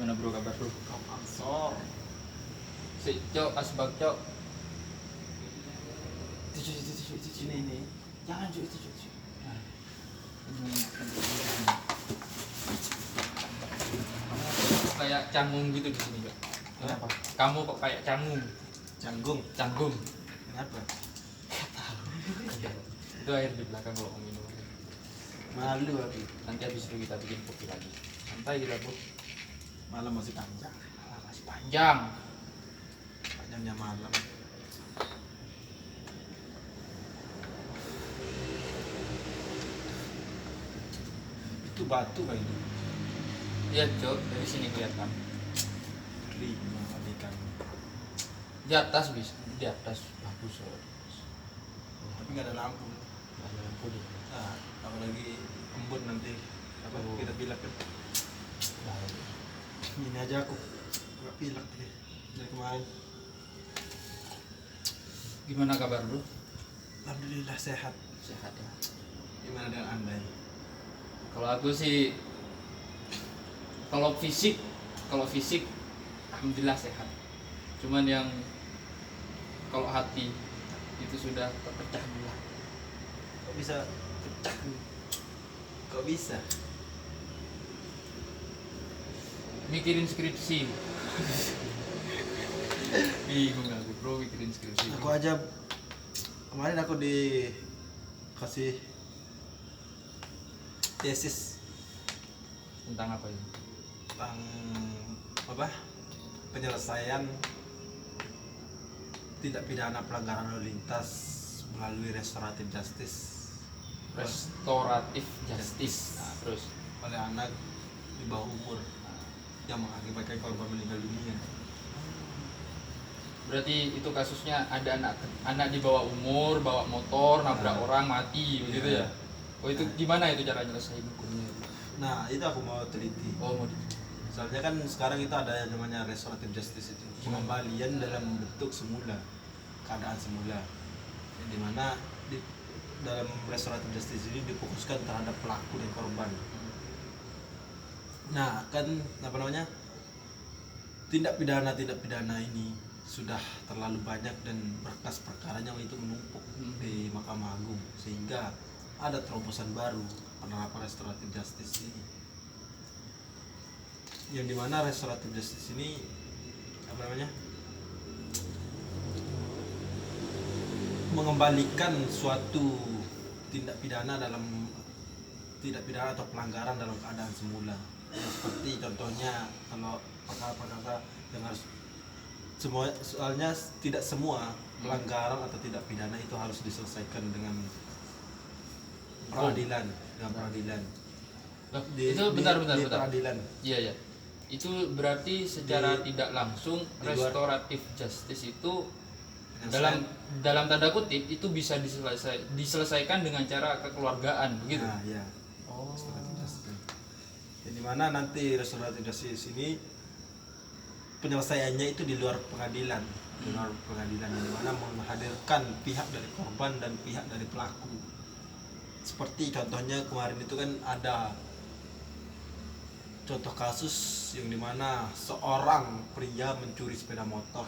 Gimana bro kabar bro? Kapangsor. Si Cok, asbak Cok. Itu Ini. Jangan Cok, itu Cok. Kamu kayak canggung gitu di sini Cok. Kenapa? Kamu kok kayak canggung? Canggung. Canggung. Kenapa? Itu air di belakang kalau mau minum. Malu aku. Nanti habis itu kita bikin kopi lagi. Santai kita bro. Malam masih panjang. Masih panjang. Panjangnya malam. Itu batu kayak ini. Iya Cok, dari sini kelihatan. Lima ikan. Di atas bis, di atas bagus loh. Tapi nggak ada lampu. Ada lampu di. Nah, apalagi embun nanti. Apa Oh. kita pilek kan? Ini aja aku nggak pilek deh dari kemarin. Gimana kabar bro? Alhamdulillah sehat. Sehat ya. Gimana dengan anda ini? Kalau aku sih, kalau fisik, alhamdulillah sehat. Cuman yang kalau hati itu sudah terpecah belah. Kok bisa pecah? Kok bisa? Mikirin skripsi. Bingung aku bro, mikirin skripsi. Aku aja kemarin aku dikasih tesis Tentang apa ini? tentang apa penyelesaian tindak pidana pelanggaran lalu lintas melalui restoratif justice Restoratif justice. Nah, terus oleh anak di bawah umur yang mengakibatkan korban meninggal dunia. berarti itu kasusnya ada anak di bawah umur, bawa motor, nabrak Nah. orang, mati begitu Iya. ya. Oh itu gimana itu cara nyelesain hukumnya? Nah itu aku mau teliti. Oh mau Soalnya kan sekarang itu ada yang namanya restoratif justice itu pengembalian dalam bentuk semula, keadaan semula, yang dimana di dalam restoratif justice ini difokuskan terhadap pelaku dan korban. Nah kan apa namanya tindak pidana ini sudah terlalu banyak dan berkas perkaranya itu menumpuk di Mahkamah Agung sehingga ada terobosan baru penerapan restoratif justice ini, yang dimana restoratif justice ini apa namanya mengembalikan suatu tindak pidana atau pelanggaran dalam keadaan semula. Seperti contohnya kalau perkara-perkara yang harus soalnya tidak semua pelanggaran atau tidak pidana itu harus diselesaikan dengan peradilan. Loh, itu bentar. Peradilan. Iya ya. Itu berarti secara Di- tidak langsung di luar- restoratif justice itu Penyelesaian. dalam tanda kutip itu bisa diselesaikan dengan cara kekeluargaan begitu. Nah, ya. Oh. Restoratif justice. Yang dimana nanti restoratif justice ini penyelesaiannya itu di luar pengadilan, yang dimana menghadirkan pihak dari korban dan pihak dari pelaku. Seperti contohnya kemarin itu kan ada contoh kasus yang dimana seorang pria mencuri sepeda motor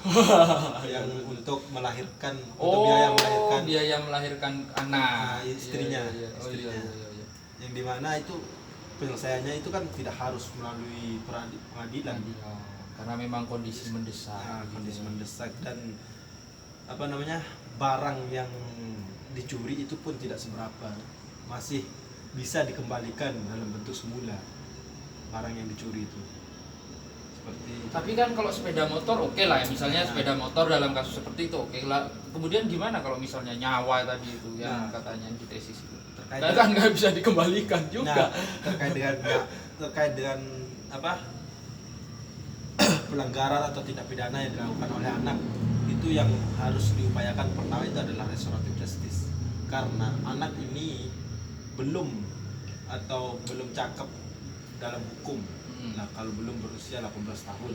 yang untuk melahirkan, untuk biaya melahirkan anak. istrinya, Iya. Oh, istrinya. iya. yang dimana itu penyelesaiannya itu kan tidak harus melalui pengadilan. Karena memang kondisi mendesak. Nah, kondisi mendesak dan apa namanya barang yang dicuri itu pun tidak seberapa, masih bisa dikembalikan dalam bentuk semula barang yang dicuri itu. Seperti Tapi kan kalau sepeda motor oke lah ya, misalnya Nah. sepeda motor dalam kasus seperti itu oke lah. Kemudian gimana kalau misalnya nyawa tadi itu yang Nah. katanya di tesis itu? Terkait Kan nggak bisa dikembalikan juga. Nah, terkait dengan apa pelanggaran atau tindak pidana yang dilakukan oleh anak, itu yang harus diupayakan pertama itu adalah restoratif justice, karena anak ini belum cakep dalam hukum. Nah, kalau belum berusia 18 tahun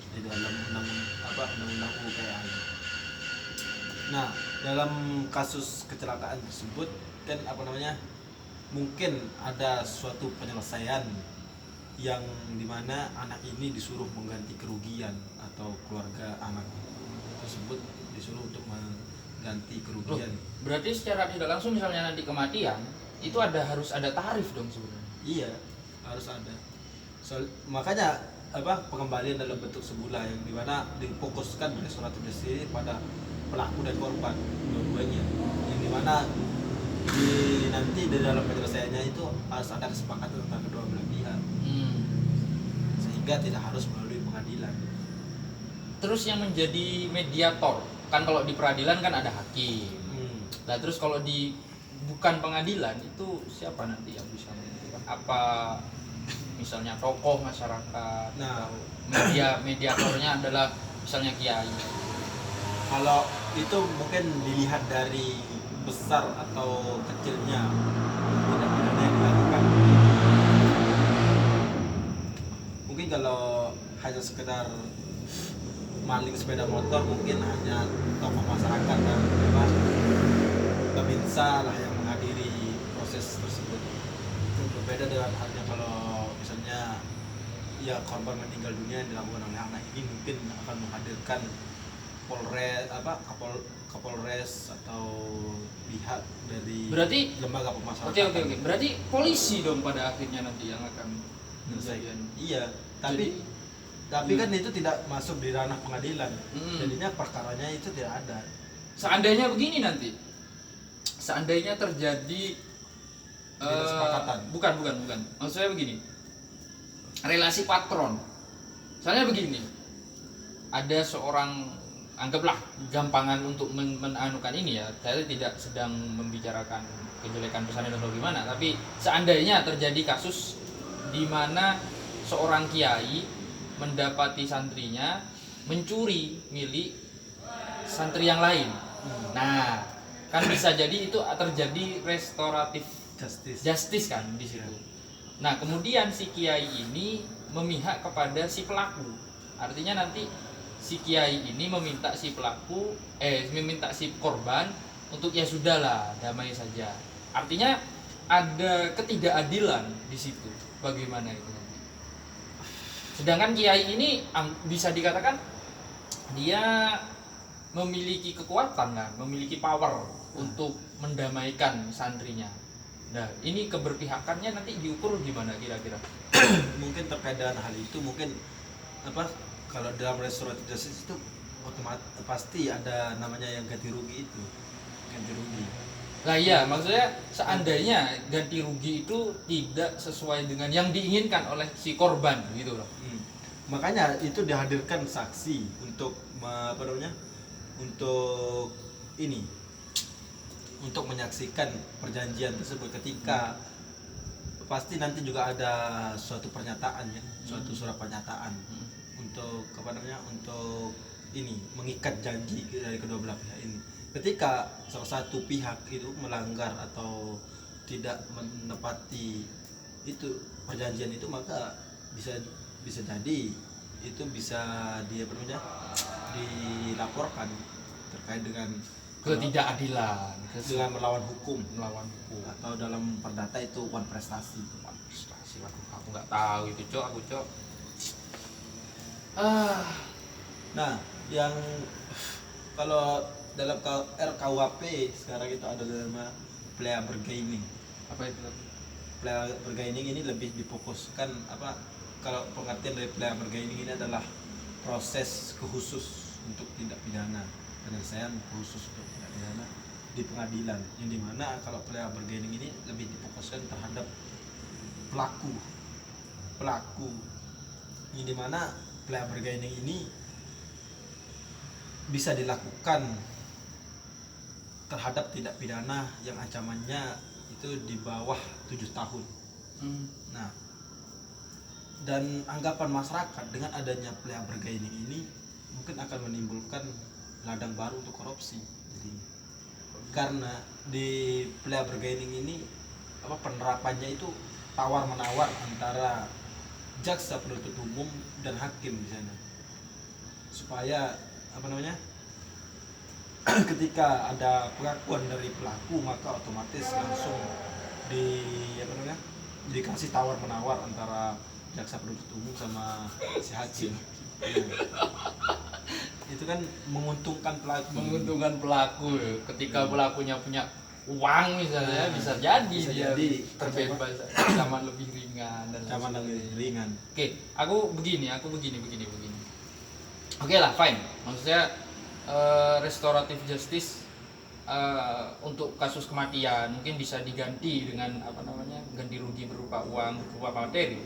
di dalam undang-undang UPA. Nah, dalam kasus kecelakaan tersebut kan apa namanya mungkin ada suatu penyelesaian yang dimana anak ini disuruh mengganti kerugian atau keluarga anak tersebut disuruh untuk mengganti Loh, kerugian. berarti secara tidak langsung misalnya nanti kematian itu harus ada tarif dong sebenarnya. Iya, harus ada. Makanya pengembalian dalam bentuk sebulan yang dimana difokuskan restoratif justice pada pelaku dan korban dua-duanya, yang dimana nanti di dalam penyelesaiannya itu harus ada kesepakatan antara kedua belah pihak, sehingga tidak harus melalui pengadilan. Terus yang menjadi mediator kan kalau di peradilan kan ada hakim. Nah terus kalau di bukan pengadilan itu siapa nanti yang bisa menentukan? Apa misalnya tokoh masyarakat? Nah, atau mediatornya adalah misalnya kiai. kalau itu mungkin dilihat dari besar atau kecilnya tindak pidana yang dilakukan. Mungkin kalau hanya sekedar maling sepeda motor mungkin hanya tokoh masyarakat dan pemirsa lah yang menghadiri proses tersebut. Itu berbeda dengan halnya kalau misalnya ya korban meninggal dunia yang dilakukan oleh anak ini, mungkin akan menghadirkan Kapolres atau pihak dari Berarti lembaga pemasyarakatan. Oke. Berarti polisi dong pada akhirnya nanti yang akan Menyelesaikan. menjadi. Iya, tapi kan itu tidak masuk di ranah pengadilan. Jadinya perkaranya itu tidak ada. Seandainya begini nanti, seandainya terjadi Kesepakatan. bukan. Maksudnya begini, relasi patron. Misalnya begini, ada seorang, anggaplah gampangan untuk menanukan ini ya, saya tidak sedang membicarakan kejelekan pesantren atau gimana, tapi seandainya terjadi kasus di mana seorang kiai mendapati santrinya mencuri milik santri yang lain. Nah, kan bisa jadi itu terjadi restoratif justice kan di situ. Nah, kemudian si kiai ini memihak kepada si pelaku. Artinya nanti si kiai ini meminta si korban untuk ya sudahlah, damai saja. Artinya ada ketidakadilan di situ. Bagaimana itu nanti? Sedangkan kiai ini bisa dikatakan dia memiliki kekuatan kan, memiliki power untuk mendamaikan santrinya. Nah, ini keberpihakannya nanti diukur gimana kira-kira? Mungkin terkait dengan hal itu, mungkin kalau dalam restoratif justice itu pasti ada namanya yang ganti rugi itu. Ganti rugi. Nah iya, maksudnya seandainya ganti rugi itu tidak sesuai dengan yang diinginkan oleh si korban gitu loh. Makanya itu dihadirkan saksi untuk untuk menyaksikan perjanjian tersebut. Ketika pasti nanti juga ada suatu pernyataan ya, suatu surat pernyataan untuk untuk mengikat janji dari kedua belah pihak ini. Ketika salah satu pihak itu melanggar atau tidak menepati itu perjanjian itu, maka bisa jadi itu bisa dilaporkan terkait dengan Ketidakadilan, dengan melawan hukum atau atau dalam perdata itu wan prestasi. Waduh, aku nggak tahu itu cok. Nah, yang kalau dalam RKUHP sekarang itu ada nama play bargaining. Apa itu? Play bargaining ini lebih difokuskan kalau pengertian dari play bargaining ini adalah proses khusus untuk tindak pidana, penyelesaian khusus untuk tindak pidana di pengadilan, yang dimana kalau play bargaining ini lebih difokuskan terhadap pelaku yang dimana play bargaining ini bisa dilakukan terhadap tindak pidana yang ancamannya itu di bawah 7 tahun. Nah, dan anggapan masyarakat dengan adanya play bargaining ini mungkin akan menimbulkan ladang baru untuk korupsi. Jadi karena di play bargaining ini penerapannya itu tawar menawar antara jaksa penuntut umum dan hakim di sana, supaya ketika ada pengakuan dari pelaku maka otomatis langsung dikasih tawar menawar antara jaksa penuntut umum sama si hakim. Itu kan menguntungkan pelaku. Menguntungkan pelaku ya. Ketika pelakunya punya uang misalnya bisa jadi bisa dia jadi terbebas, ancaman lebih ringan dan ancaman lain lebih ringan. Oke, aku begini. Oke lah, fine. Maksudnya restoratif justice untuk kasus kematian mungkin bisa diganti dengan ganti rugi berupa uang, berupa materi.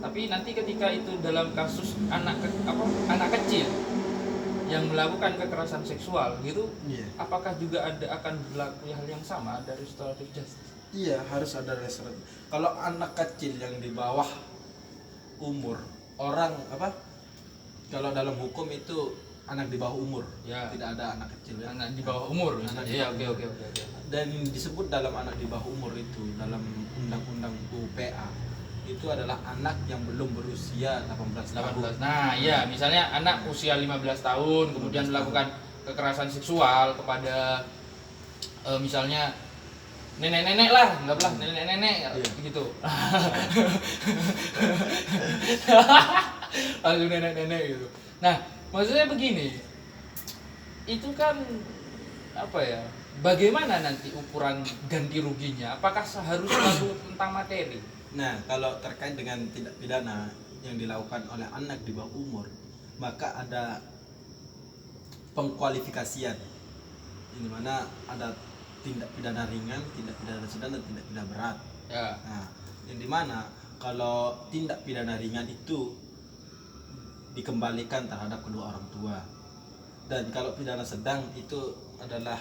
Tapi nanti ketika itu dalam kasus anak kecil yang melakukan kekerasan seksual gitu, Iya. apakah juga akan berlaku hal yang sama, ada restoratif justice? Iya, harus ada restoratif. Kalau anak kecil yang di bawah umur orang kalau dalam hukum itu anak di bawah umur, Ya. tidak ada anak kecil ya. Anak di bawah umur Anak misalnya. di Ya, bawah oke. Dan disebut dalam anak di bawah umur itu dalam undang-undang UPA itu adalah anak yang belum berusia 18 tahun. 18. Nah, iya, misalnya anak usia 15 tahun kemudian 15 melakukan kekerasan seksual kepada misalnya nenek-nenek lah, anggaplah nenek-nenek Iya. gitu. Langsung nenek-nenek gitu. Nah, maksudnya begini. Itu kan bagaimana nanti ukuran ganti ruginya? Apakah harus selalu tentang materi? Nah, kalau terkait dengan tindak pidana yang dilakukan oleh anak di bawah umur, maka ada pengkualifikasian, di mana ada tindak pidana ringan, tindak pidana sedang, dan tindak pidana berat. Ya. Nah, yang dimana kalau tindak pidana ringan itu dikembalikan terhadap kedua orang tua, dan kalau pidana sedang itu adalah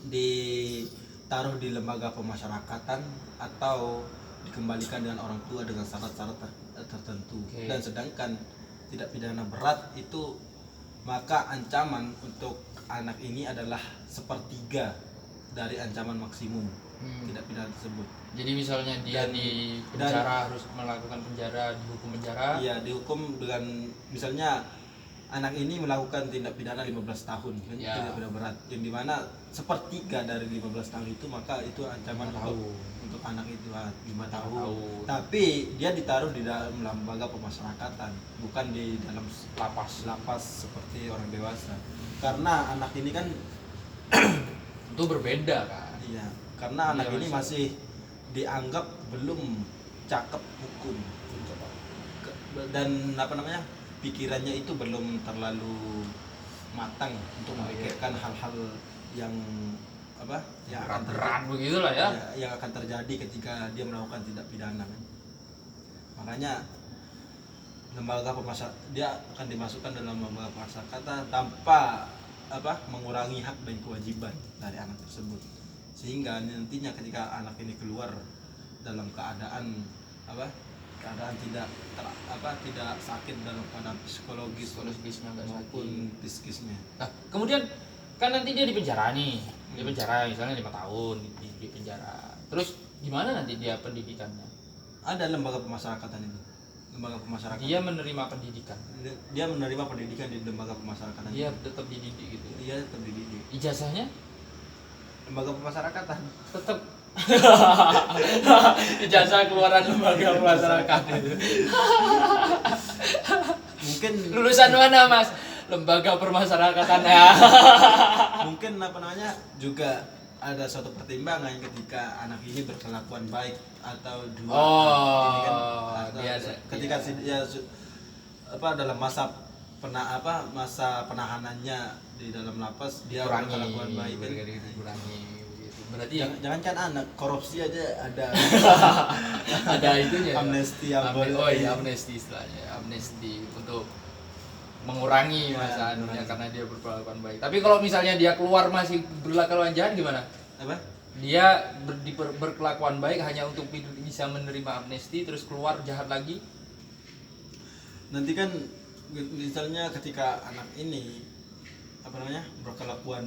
ditaruh di lembaga pemasyarakatan atau dikembalikan dengan orang tua dengan syarat-syarat tertentu. Oke. Dan sedangkan tindak pidana berat itu maka ancaman untuk anak ini adalah sepertiga dari ancaman maksimum tindak pidana tersebut. Jadi misalnya dia di penjara harus melakukan penjara, dihukum penjara. Iya, dihukum dengan misalnya anak ini melakukan tindak pidana 15 tahun kan, Ya. tindak pidana berat yang dimana sepertiga dari 15 tahun itu maka itu ancaman 5 tahun. untuk anak itu 5 tahun. tahun. Tapi dia ditaruh di dalam lembaga pemasyarakatan, bukan di dalam lapas seperti orang dewasa. Karena anak ini kan Itu berbeda kan. iya, karena anak Iya, ini masih dianggap belum cakep hukum dan pikirannya itu belum terlalu matang untuk memikirkan hal-hal yang yang akan Berat begitulah ya. yang akan terjadi ketika dia melakukan tindak pidana kan. Makanya dia akan dimasukkan dalam lembaga pemasyarakatan tanpa mengurangi hak dan kewajiban dari anak tersebut, sehingga nantinya ketika anak ini keluar dalam keadaan tidak sakit dalam keadaan Psikologisnya nggak maupun sakit. psikisnya. Nah, kemudian kan nanti dia di penjara nih. Di penjara misalnya 5 tahun di penjara. Terus gimana nanti dia pendidikannya? Ada lembaga pemasyarakatan itu. Lembaga pemasyarakatan. Dia menerima pendidikan. Dia menerima pendidikan di lembaga pemasyarakatan. Dia tetap dididik gitu. Dia tetap dididik. Ijazahnya Lembaga pemasyarakatan. tetap ijazah keluaran lembaga masyarakat itu. Mungkin Lulusan mana, Mas? Lembaga permasyarakatan ya. mungkin juga ada suatu pertimbangan ketika anak ini berkelakuan baik atau dua ini kan, atau biasa. ketika dia dalam masa penahanannya di dalam lapas dia berkelakuan baik kan. Dikurangi begitu. Berarti Jangankan anak, korupsi aja ada ada itunya. amnesti Amnesti istilahnya. Amnesti untuk mengurangi Ya, masa anunya mengurangi. karena dia berkelakuan baik. Tapi kalau misalnya dia keluar masih berkelakuan jahat gimana? Dia berkelakuan baik hanya untuk bisa menerima amnesti terus keluar jahat lagi. Nanti kan misalnya ketika anak ini berkelakuan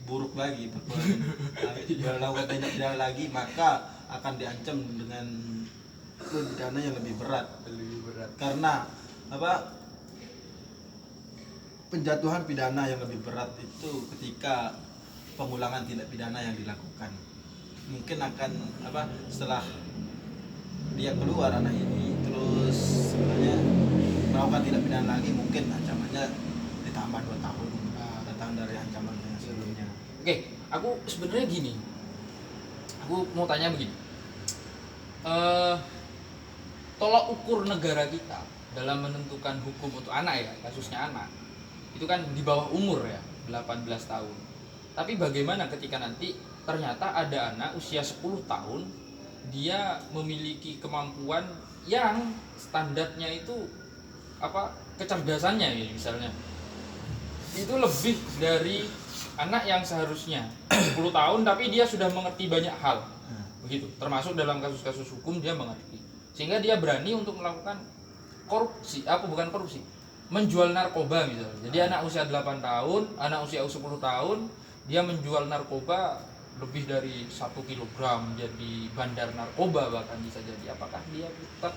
buruk lagi, melakukan tindak pidana lagi, maka akan diancam dengan pidana yang lebih berat. Karena penjatuhan pidana yang lebih berat itu ketika pengulangan tindak pidana yang dilakukan mungkin akan setelah dia keluar anak ini terus sebenarnya melakukan tindak pidana lagi, mungkin ancamannya ditambah 2 tahun datang dari ancaman yang sebelumnya. Oke, aku sebenarnya gini, aku mau tanya begini, tolak ukur negara kita dalam menentukan hukum untuk anak ya, kasusnya anak itu kan di bawah umur ya, 18 tahun. Tapi bagaimana ketika nanti ternyata ada anak usia 10 tahun dia memiliki kemampuan yang standarnya itu apa, kecerdasannya ya, misalnya itu lebih dari anak yang seharusnya 10 tahun tapi dia sudah mengerti banyak hal begitu, termasuk dalam kasus-kasus hukum dia mengerti, sehingga dia berani untuk melakukan korupsi, bukan korupsi, menjual narkoba misalnya. Jadi anak usia 8 tahun, anak usia 10 tahun dia menjual narkoba lebih dari 1 kilogram, jadi bandar narkoba bahkan bisa jadi. Apakah dia tetap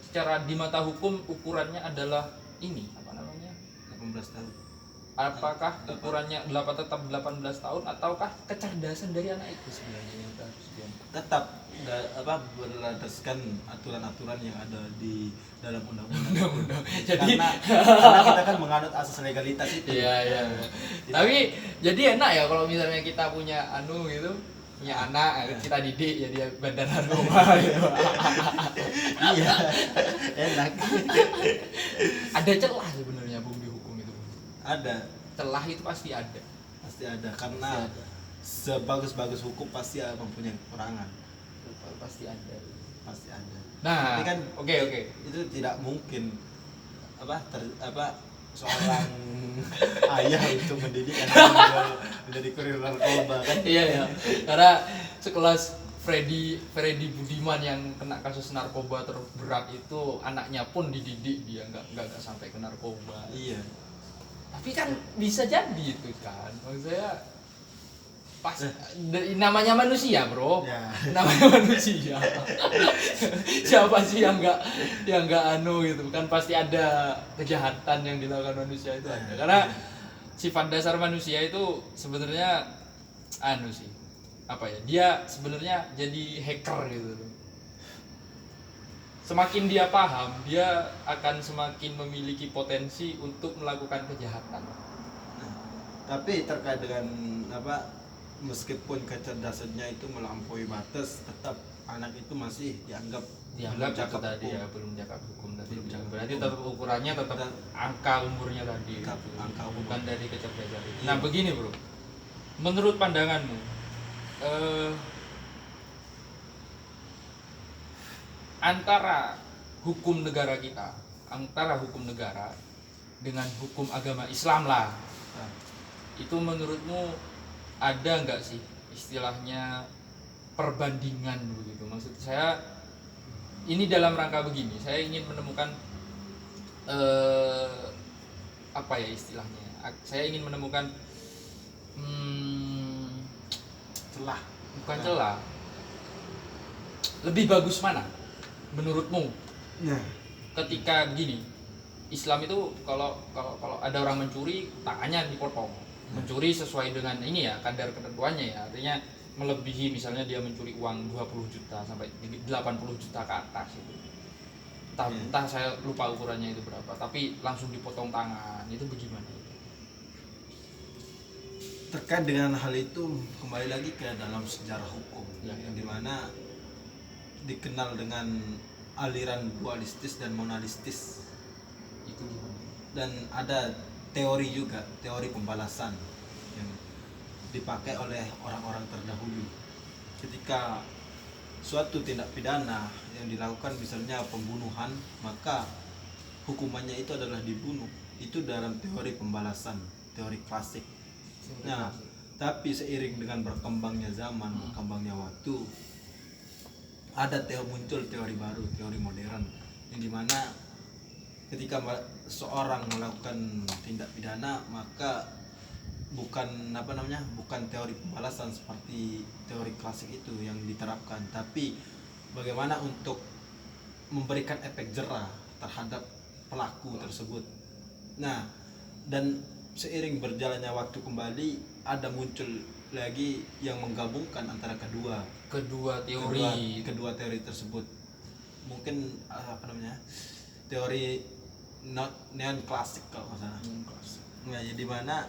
secara di mata hukum ukurannya adalah ini apa namanya 18 tahun? Apakah ukurannya tetap 18 tahun ataukah kecerdasan dari anak itu sebenarnya yang harus Tetap berdasarkan aturan-aturan yang ada di dalam undang-undang. Jadi karena kita kan menganut asas legalitas itu. Iya. Tapi jadi enak ya kalau misalnya kita punya gitu, punya anak kita didik jadi bandar narkoba gitu. Iya. Enak. Ada celah sebenarnya Bung di hukum itu. Ada. Celah itu pasti ada. Pasti ada karena sebagus-bagus hukum pasti mempunyai kekurangan. Pasti ada. Pasti ada. Nah, tapi kan oke. Itu tidak mungkin seorang ayah untuk mendidik anak menjadi kurir narkoba kan. Iya. Karena sekelas Freddy Budiman yang kena kasus narkoba terberat itu anaknya pun dididik dia nggak sampai ke narkoba. Iya. Tapi kan bisa jadi itu kan. Maksud saya pas namanya manusia bro ya. Namanya manusia. Siapa sih yang nggak gitu kan, pasti ada kejahatan yang dilakukan manusia itu ada, karena sifat dasar manusia itu sebenarnya sih apa ya, dia sebenarnya jadi hacker gitu. Semakin dia paham, dia akan semakin memiliki potensi untuk melakukan kejahatan. Tapi terkait dengan meskipun kecerdasannya itu melampaui batas, tetap anak itu masih dianggap cakap tadi ya, belum cakap hukum tadi. Berarti tetap ukurannya tetap angka umurnya tadi. Angka umur. Bukan dari kecerdasan itu. Iya. Nah begini bro, menurut pandanganmu antara hukum negara kita, antara hukum negara dengan hukum agama Islam lah, itu menurutmu ada nggak sih istilahnya perbandingan begitu? Maksud saya ini dalam rangka begini, saya ingin menemukan apa ya istilahnya, saya ingin menemukan celah, bukan celah, lebih bagus mana menurutmu? Ketika begini, Islam itu kalau ada orang mencuri tangannya dipotong, mencuri sesuai dengan ini ya kadar ketentuannya ya, artinya melebihi misalnya dia mencuri uang 20 juta sampai 80 juta ke atas itu, entah saya lupa ukurannya itu berapa, tapi langsung dipotong tangan, itu bagaimana? Terkait dengan hal itu kembali lagi ke dalam sejarah hukum yang dimana dikenal dengan aliran dualistis dan monalistis Itu gimana? dan ada teori juga, teori pembalasan yang dipakai oleh orang-orang terdahulu. Ketika suatu tindak pidana yang dilakukan misalnya pembunuhan, maka hukumannya itu adalah dibunuh. Itu dalam teori pembalasan, teori klasik. Nah, tapi seiring dengan berkembangnya zaman, berkembangnya waktu, ada muncul teori baru, teori modern, yang dimana ketika seorang melakukan tindak pidana maka bukan teori pembalasan seperti teori klasik itu yang diterapkan, tapi bagaimana untuk memberikan efek jera terhadap pelaku tersebut. Nah, dan seiring berjalannya waktu kembali ada muncul lagi yang menggabungkan antara kedua teori tersebut. mungkin apa namanya, teori neon klasik kalau nggak salah. Nah, jadi mana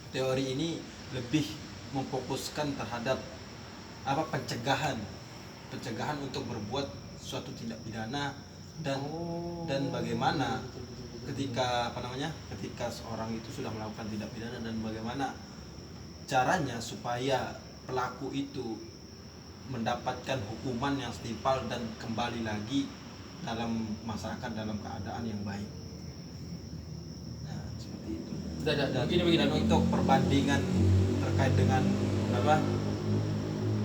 teori ini lebih memfokuskan terhadap apa, pencegahan untuk berbuat suatu tindak pidana dan bagaimana ketika apa namanya, ketika seorang itu sudah melakukan tindak pidana dan bagaimana caranya supaya pelaku itu mendapatkan hukuman yang setimpal dan kembali lagi dalam masyarakat dalam keadaan yang baik. Nah, seperti itu. Begini. Dan untuk perbandingan terkait dengan apa?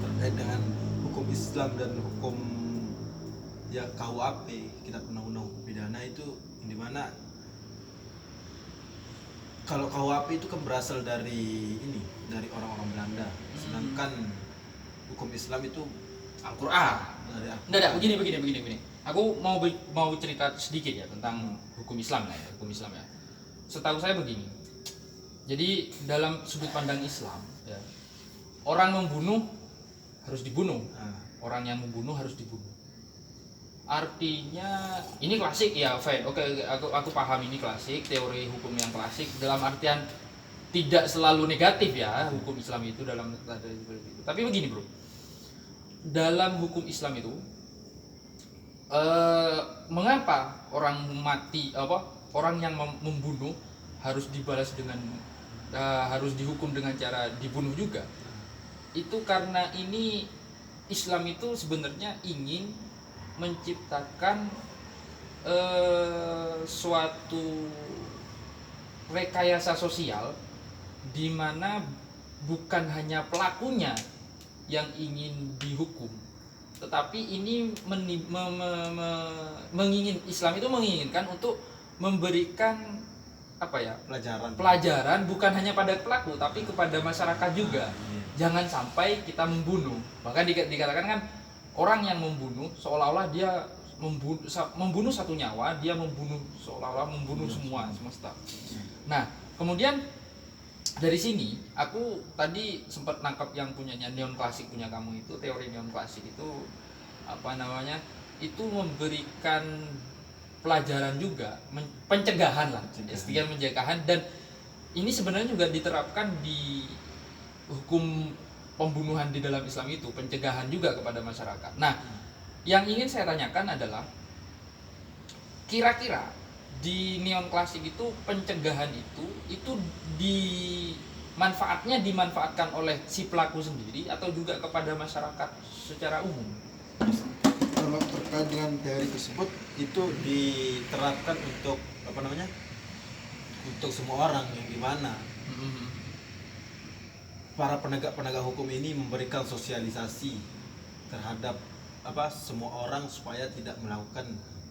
Terkait dengan hukum Islam dan hukum ya KUHP, Kitab Undang-Undang Hukum Pidana itu, di mana kalau KUHP itu kan berasal dari dari orang-orang Belanda, sedangkan hukum Islam itu Al-Qur'an. dari Enggak, begini. Aku mau cerita sedikit ya tentang hukum Islam lah ya, hukum Islam ya. Setahu saya begini. Jadi dalam sudut pandang Islam ya, orang membunuh harus dibunuh. Orang yang membunuh harus dibunuh. Artinya ini klasik ya, fine. Oke, aku paham ini klasik, teori hukum yang klasik dalam artian tidak selalu negatif ya hukum Islam itu dalam seperti itu. Tapi begini, Bro. Dalam hukum Islam itu mengapa orang mati orang yang membunuh harus dibalas dengan harus dihukum dengan cara dibunuh juga? Itu karena ini Islam itu sebenarnya ingin menciptakan suatu rekayasa sosial di mana bukan hanya pelakunya yang ingin dihukum, tetapi ini Islam itu menginginkan untuk memberikan apa ya, pelajaran bukan hanya pada pelaku tapi kepada masyarakat juga. Jangan sampai kita membunuh. Bahkan dikatakan kan orang yang membunuh seolah-olah dia membunuh satu nyawa, dia seolah-olah membunuh semesta. Nah, kemudian dari sini aku tadi sempat nangkap yang punyanya neon klasik punya kamu itu, teori neon klasik itu apa namanya? Itu memberikan pelajaran juga, pencegahan lah, istilah pencegahan, dan ini sebenarnya juga diterapkan di hukum pembunuhan di dalam Islam itu, pencegahan juga kepada masyarakat. Nah, yang ingin saya tanyakan adalah kira-kira di neon klasik itu pencegahan itu dimanfaatkan oleh si pelaku sendiri atau juga kepada masyarakat secara umum? Kalau terkait dengan teori tersebut, itu diterapkan untuk apa namanya, untuk semua orang, yang dimana para penegak hukum ini memberikan sosialisasi terhadap semua orang supaya tidak melakukan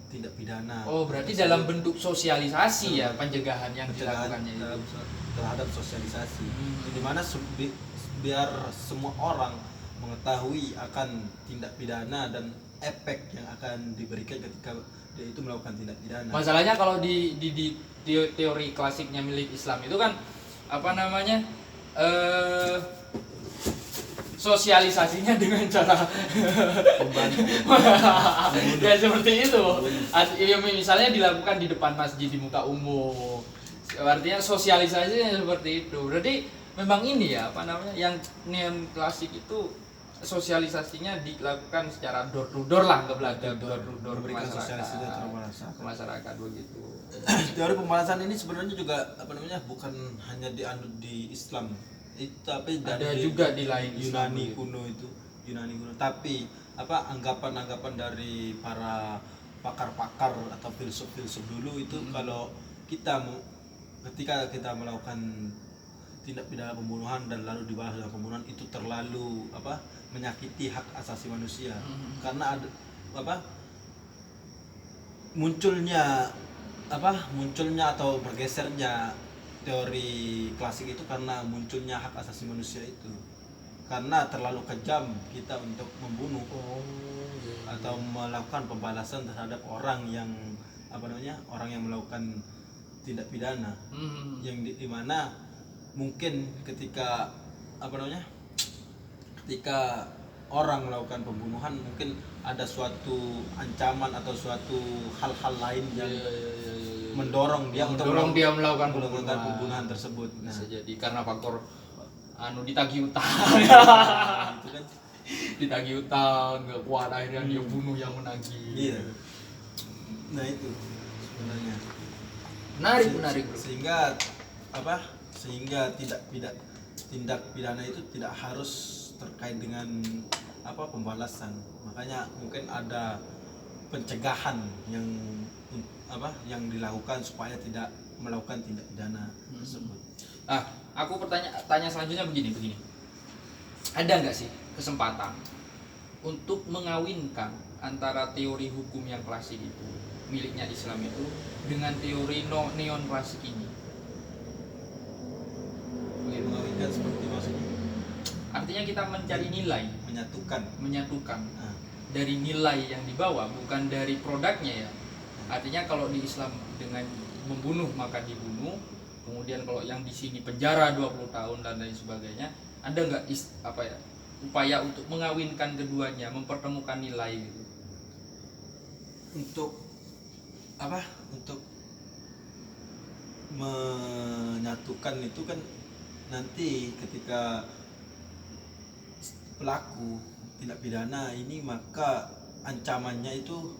tindak pidana. Oh, berarti dalam bentuk sosialisasi ya pencegahan yang dilakukannya itu. Terhadap sosialisasi, di mana biar semua orang mengetahui akan tindak pidana dan efek yang akan diberikan ketika dia itu melakukan tindak pidana. Masalahnya kalau di teori klasiknya milik Islam itu kan apa namanya, sosialisasinya dengan cara ya seperti itu. Misalnya dilakukan di depan masjid, di muka umum. Artinya sosialisasinya seperti itu. Berarti memang ini ya apa namanya, yang neon klasik itu sosialisasinya dilakukan secara door to door lah, ke belakang door to door ke masyarakat begitu. Teori pembalasan ini sebenarnya juga apa namanya, bukan hanya dianut di Islam, tapi ada juga di lain Yunani kuno itu, tapi anggapan-anggapan dari para pakar-pakar atau filsuf-filsuf dulu itu, kalau ketika kita melakukan tindak pidana pembunuhan dan lalu dibalas dengan pembunuhan, itu terlalu menyakiti hak asasi manusia. Karena ada munculnya atau bergesernya teori klasik itu karena munculnya hak asasi manusia itu, karena terlalu kejam kita untuk membunuh atau melakukan pembalasan terhadap orang yang orang yang melakukan tindak pidana, yang dimana mungkin ketika ketika orang melakukan pembunuhan, mungkin ada suatu ancaman atau suatu hal-hal lain yang Iya. mendorong dia untuk Mendorong dia melakukan pembunuhan tersebut. Nah, Bisa jadi karena faktor ditagih utang. itu kan. Ditagih utang, nggak kuat akhirnya dia bunuh yang menagih. Iya. Nah itu sebenarnya. Menarik bro. Sehingga tidak tindak pidana itu tidak harus terkait dengan pembalasan. Makanya mungkin ada pencegahan yang dilakukan supaya tidak melakukan tindak pidana tersebut. Aku tanya selanjutnya begini. Ada nggak sih kesempatan untuk mengawinkan antara teori hukum yang klasik itu miliknya Islam itu dengan teori neon klasik ini? Mengawinkan seperti maksudnya? Artinya kita mencari nilai, menyatukan dari nilai yang dibawa, bukan dari produknya ya. Artinya kalau di Islam dengan membunuh maka dibunuh, kemudian kalau yang di sini penjara 20 tahun dan lain sebagainya, ada nggak upaya untuk mengawinkan keduanya, mempertemukan nilai gitu? Untuk menyatukan itu kan nanti ketika pelaku tindak pidana ini, maka ancamannya itu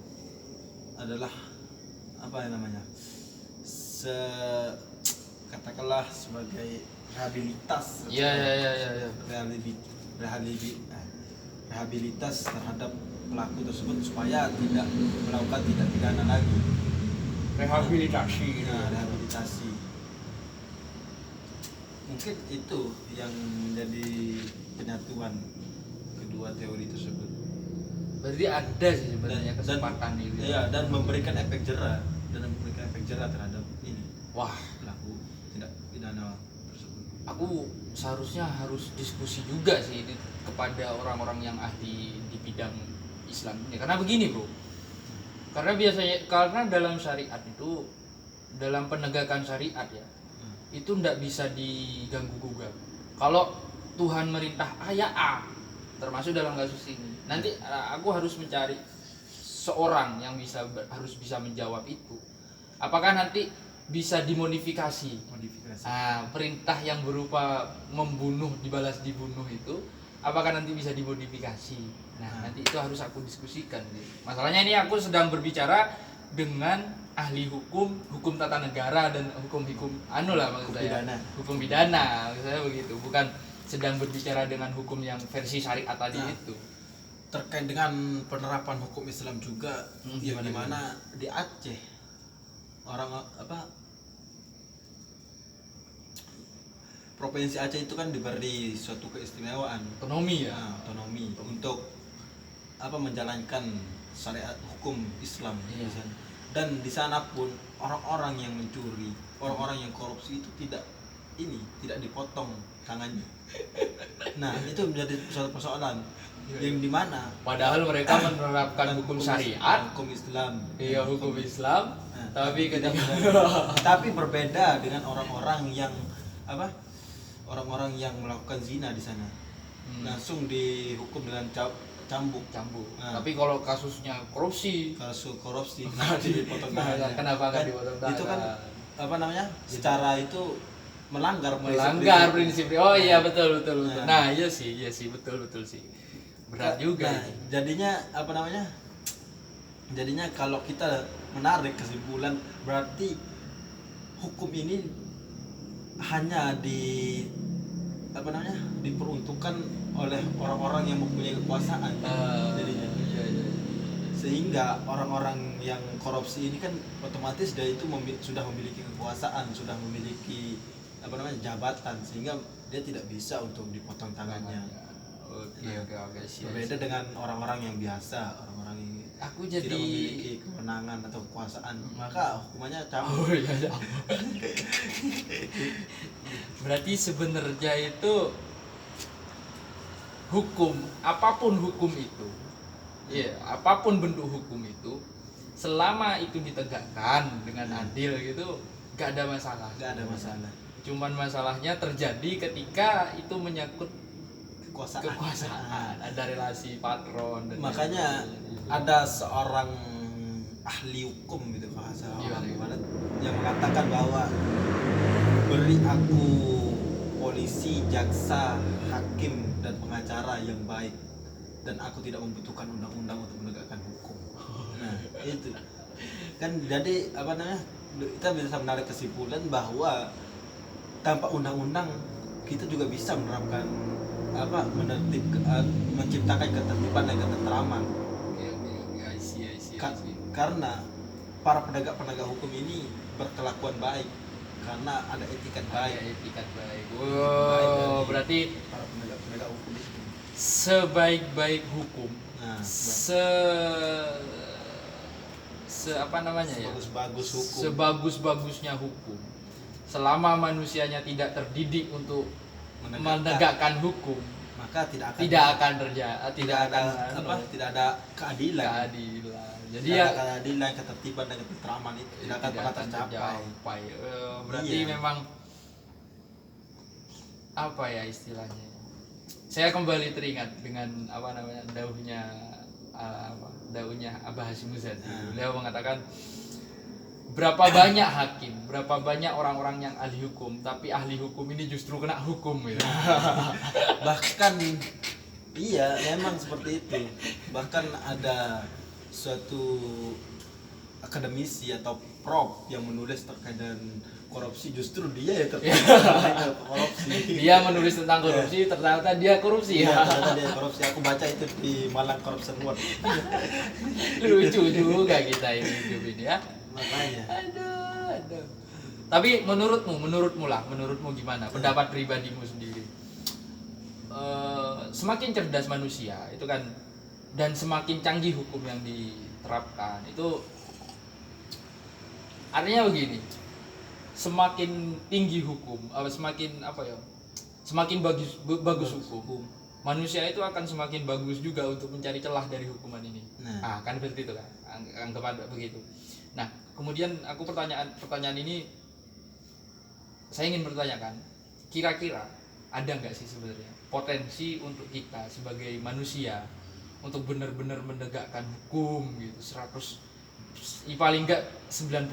adalah katakanlah sebagai rehabilitas. Iya. Rehabilitas terhadap pelaku tersebut supaya tidak melakukan tindak pidana lagi. Rehabilitasi. Rehabilitasi. Mungkin itu yang menjadi penyatuan kedua teori tersebut. Berarti ada sih sebenarnya kesempatan itu. Iya, dan memberikan efek jerah terhadap ini. Wah, Pelaku tindak pidana tersebut. aku seharusnya harus diskusi juga sih ini kepada orang-orang yang ahli di bidang Islam ini. Karena begini bro, karena dalam syariat itu, dalam penegakan syariat ya, itu tidak bisa diganggu gugat. Kalau Tuhan merintah A ya A, termasuk dalam kasus ini, nanti aku harus mencari seorang yang harus bisa menjawab itu. Apakah nanti bisa dimodifikasi? Perintah yang berupa membunuh dibalas dibunuh itu, apakah nanti bisa dimodifikasi? Nanti itu harus aku diskusikan. Masalahnya ini aku sedang berbicara dengan ahli hukum tata negara dan hukum hukum pidana maksud saya begitu, bukan sedang berbicara dengan hukum yang versi syariat tadi itu. Terkait dengan penerapan hukum Islam juga, yang dimana di Aceh Provinsi Aceh itu kan diberi suatu keistimewaan Otonomi untuk menjalankan syariat hukum Islam di sana. Dan di sana pun orang-orang yang mencuri, orang-orang yang korupsi itu tidak dipotong tangannya. Nah, itu menjadi suatu persoalan yang dimana padahal mereka menerapkan hukum syariat, hukum Islam. Iya, hukum Islam. Tapi tapi berbeda dengan orang-orang yang melakukan zina di sana. Langsung dihukum dengan cambuk. Tapi kalau kasusnya korupsi dipotong tangannya. Kenapa nggak dipotong tangan? Itu kan secara itu melanggar prinsip. Oh iya, betul. Nah, iya sih betul sih. Berat juga. Jadinya kalau kita menarik kesimpulan, berarti hukum ini hanya diperuntukkan oleh orang-orang yang mempunyai kekuasaan. Jadinya. Iya. Sehingga orang-orang yang korupsi ini kan otomatis dia itu sudah memiliki kekuasaan, sudah memiliki jabatan, sehingga dia tidak bisa untuk dipotong tangannya. Oke. Berbeda dengan orang-orang yang biasa, orang-orang yang tidak memiliki kewenangan atau kekuasaan, maka hukumannya cambuk. Berarti sebenarnya itu apapun hukum itu, apapun bentuk hukum itu, selama itu ditegakkan dengan adil gitu, gak ada masalah. Cuman masalahnya terjadi ketika itu menyangkut kekuasaan, ada relasi patron dan Makanya lain-lain. ada seorang ahli hukum gitu bahasa Gimana, orang gimana? barat yang mengatakan bahwa beri aku polisi, jaksa, hakim dan pengacara yang baik dan aku tidak membutuhkan undang-undang untuk menegakkan hukum. Nah, itu kan jadi apa namanya, kita bisa menarik kesimpulan bahwa tanpa undang-undang kita juga bisa menerapkan menciptakan ketertiban dan ketentraman. Oke, I see, I see, I Ka- see. karena para penegak hukum ini berkelakuan baik karena ada etikat Ada baik. etikat baik. Baik Wow, dari berarti para penegak hukum itu. sebaik-baik hukum, Nah, apa namanya ya? sebagus-bagus hukum. Sebagus-bagusnya hukum. Selama manusianya tidak terdidik untuk menegakkan hukum, maka tidak akan terjadi, tidak akan tidak ada keadilan. keadilan. Jadi Tidak ya ada keadilan, ketertiban dan ketentraman itu tidak akan pernah tercapai. Berarti Iya. memang apa ya istilahnya? Saya kembali teringat dengan apa namanya dauhnya Abah Hashim Muzadi. Beliau mengatakan berapa banyak hakim, berapa banyak orang-orang yang ahli hukum, tapi ahli hukum ini justru kena hukum gitu. Bahkan iya memang seperti itu. Bahkan ada suatu akademisi atau prof yang menulis terkait dengan korupsi, justru dia yang terkait korupsi. Dia menulis tentang korupsi, ternyata dia korupsi. Iya, ternyata dia korupsi. Aku baca itu di Malang Corruption Watch. Lucu juga kita ini hidup ini ya. Makanya Aduh. Tapi menurutmu gimana? Pendapat pribadimu sendiri. Semakin cerdas manusia itu kan, dan semakin canggih hukum yang diterapkan itu, artinya begini, semakin tinggi hukum, semakin bagus hukum, manusia itu akan semakin bagus juga untuk mencari celah dari hukuman ini. Kan seperti itu kan, anggap begitu. Nah, kemudian aku pertanyaan ini saya ingin bertanyakan, kira-kira ada nggak sih sebenarnya potensi untuk kita sebagai manusia untuk benar-benar menegakkan hukum gitu 100, paling enggak 90%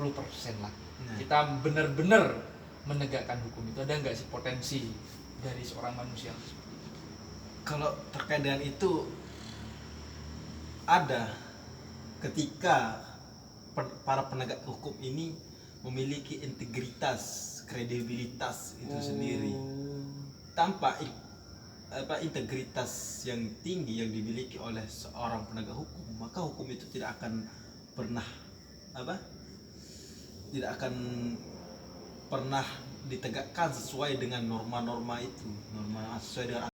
lah. Kita benar-benar menegakkan hukum itu, ada nggak sih potensi dari seorang manusia? kalau terkait dengan itu ada, ketika para penegak hukum ini memiliki integritas, kredibilitas itu sendiri. Tanpa integritas yang tinggi yang dimiliki oleh seorang penegak hukum, maka hukum itu tidak akan pernah ditegakkan sesuai dengan norma-norma itu, sesuai dengan